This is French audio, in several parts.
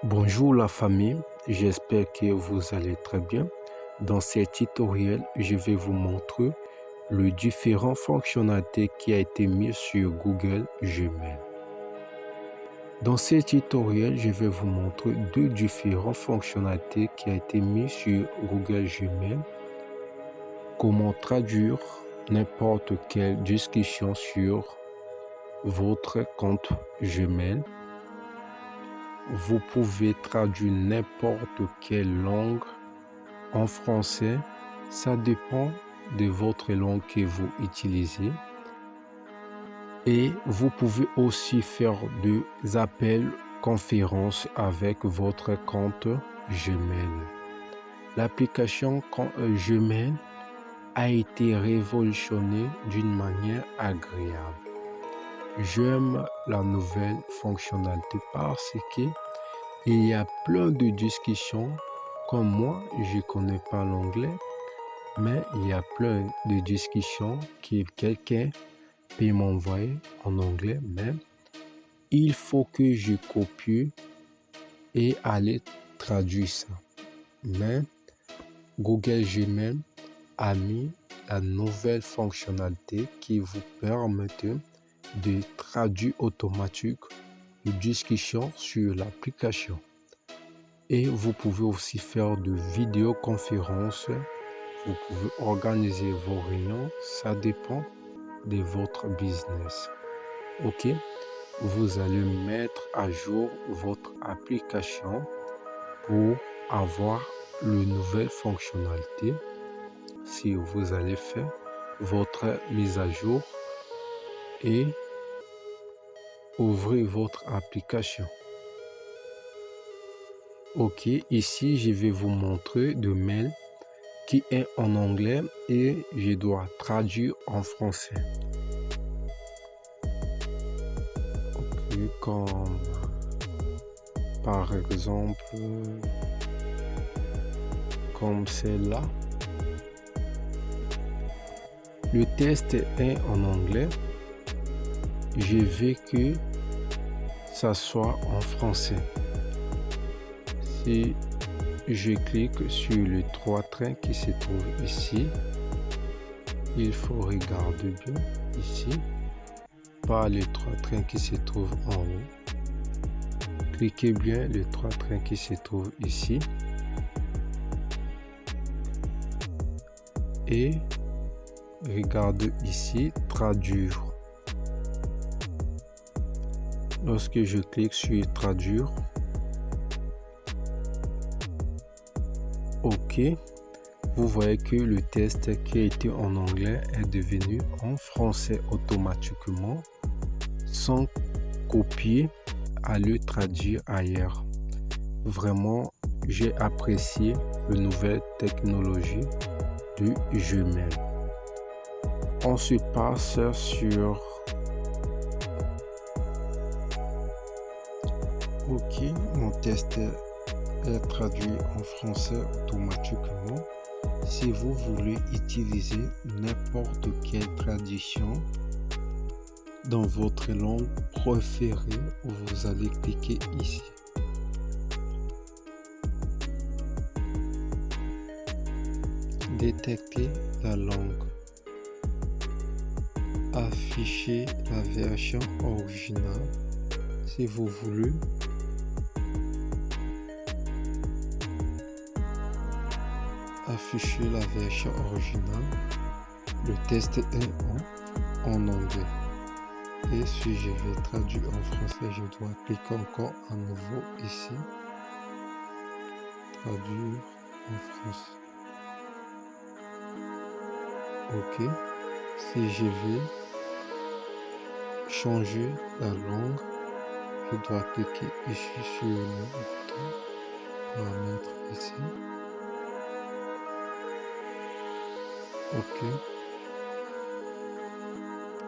Bonjour la famille, j'espère que vous allez très bien. Dans ce tutoriel, je vais vous montrer les différentes fonctionnalités qui a été mises sur Google Gmail. Dans ce tutoriel, je vais vous montrer deux différentes fonctionnalités qui a été mises sur Google Gmail. Comment traduire n'importe quelle discussion sur votre compte Gmail. Vous pouvez traduire n'importe quelle langue en français. Ça dépend de votre langue que vous utilisez. Et vous pouvez aussi faire des appels conférences avec votre compte Gmail. L'application Gmail a été révolutionnée d'une manière agréable. J'aime la nouvelle fonctionnalité parce que il y a plein de discussions. Comme moi, je ne connais pas l'anglais, mais il y a plein de discussions que quelqu'un peut m'envoyer en anglais, mais il faut que je copie et aller traduire ça. Mais Google Gmail a mis la nouvelle fonctionnalité qui vous permet de traduire automatiquement les discussions sur l'application. Et vous pouvez aussi faire de vidéoconférences. Vous pouvez organiser vos réunions. Ça dépend de votre business. OK? Vous allez mettre à jour votre application pour avoir les nouvelles fonctionnalités. Si vous allez faire votre mise à jour et ouvrir votre application. OK, ici je vais vous montrer le mail qui est en anglais et je dois traduire en français. OK, comme par exemple comme celle-là. Le test est en anglais. Je veux que ça soit en français. Si je clique sur les trois trains qui se trouvent ici, il faut regarder bien ici, pas les trois trains qui se trouvent en haut. Cliquez bien les trois trains qui se trouvent ici et regardez ici, traduire. Lorsque je clique sur traduire, OK, vous voyez que le test qui a été en anglais est devenu en français automatiquement sans copier à le traduire ailleurs. Vraiment, j'ai apprécié la nouvelle technologie du Gmail. On se passe sur OK, mon test est traduit en français automatiquement. Si vous voulez utiliser n'importe quelle traduction dans votre langue préférée, vous allez cliquer ici. Détecter la langue. Afficher la version originale. Si vous voulez, afficher la version originale. Le test est en anglais. Et si je vais traduire en français, je dois cliquer encore à nouveau ici. Traduire en français. OK. Si je vais changer la langue, je dois cliquer ici sur le bouton paramètres ici. OK.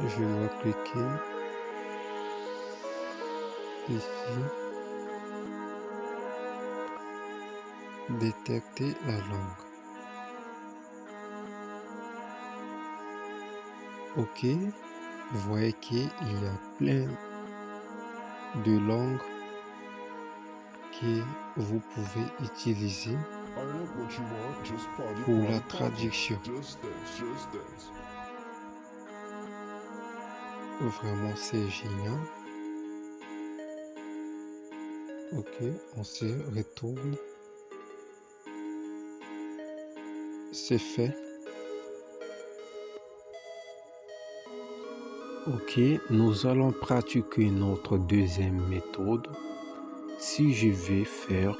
Je dois cliquer ici. Détecter la langue. OK. Vous voyez qu'il y a plein de langues que vous pouvez utiliser pour la traduction. Vraiment, c'est génial. Ok, on se retourne. C'est fait. Ok, nous allons pratiquer notre deuxième méthode. Si je vais faire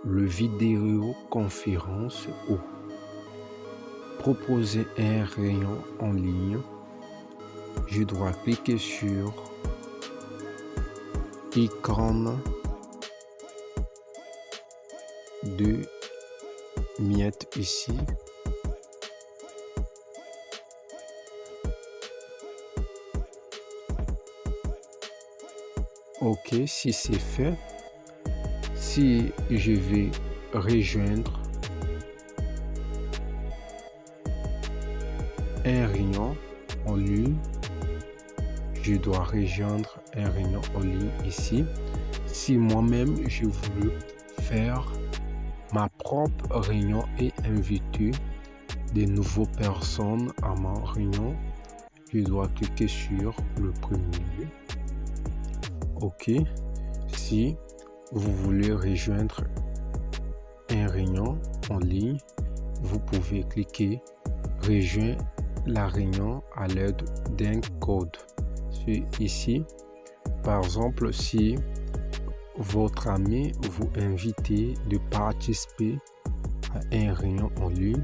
le vidéoconférence ou proposer un rayon en ligne, je dois cliquer sur icône de miettes ici. Ok, si c'est fait, si je vais rejoindre un rayon en ligne, je dois rejoindre un rayon en ligne ici. Si moi-même je voulais faire ma propre réunion et inviter de nouvelles personnes à ma réunion, je dois cliquer sur le premier lieu. Ok, si vous voulez rejoindre un réunion en ligne, vous pouvez cliquer rejoindre la réunion à l'aide d'un code. Ici, par exemple, si votre ami vous invite de participer à une réunion en ligne,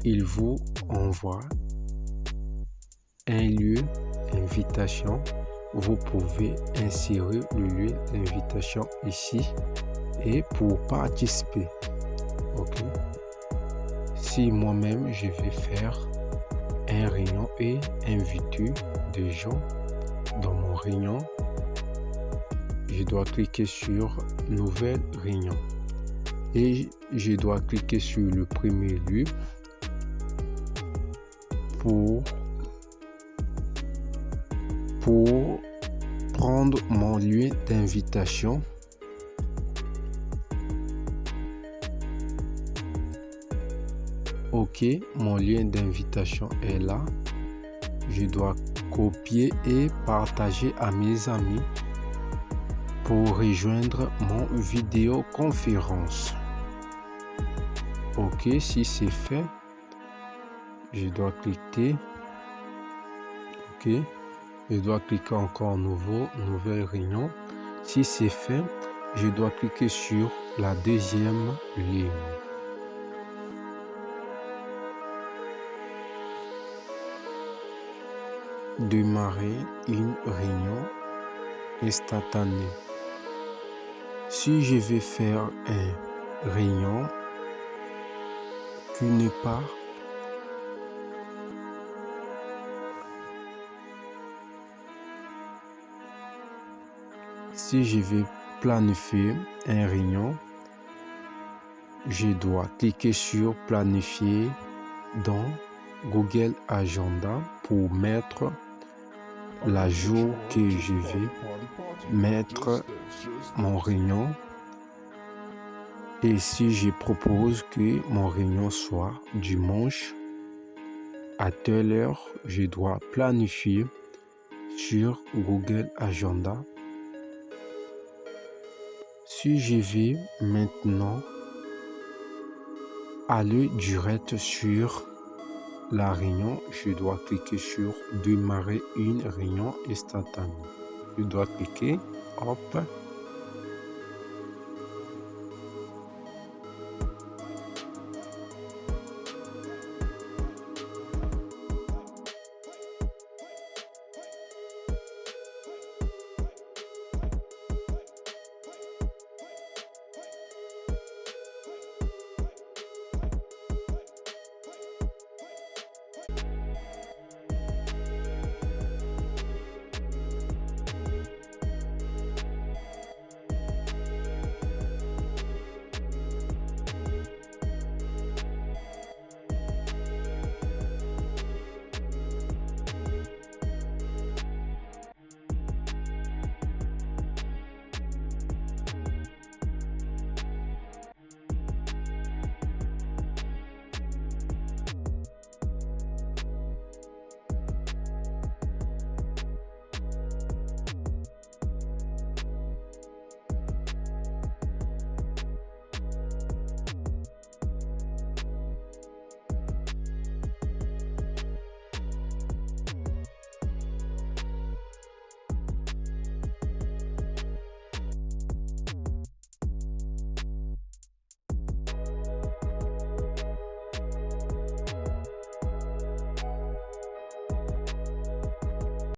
il vous envoie un lieu d'invitation. Vous pouvez insérer le lieu d'invitation ici et pour participer. Ok. Si moi-même je vais faire une réunion et inviter des gens dans mon réunion, je dois cliquer sur nouvelle réunion et je dois cliquer sur le premier lieu pour prendre mon lieu d'invitation. Ok, mon lien d'invitation est là. Je dois copier et partager à mes amis pour rejoindre mon vidéoconférence. Ok, si c'est fait, je dois cliquer. Ok, je dois cliquer encore nouvelle réunion. Si c'est fait, je dois cliquer sur la deuxième ligne. Démarrer une réunion instantanée. Si je vais faire une réunion qui n'est pas si je vais planifier une réunion, je dois cliquer sur planifier dans Google Agenda pour mettre la jour que je vais mettre mon réunion. Et si je propose que mon réunion soit dimanche à telle heure, je dois planifier sur Google Agenda. Si je vais maintenant aller direct sur la réunion, je dois cliquer sur démarrer une réunion instantanée. Je dois cliquer, hop,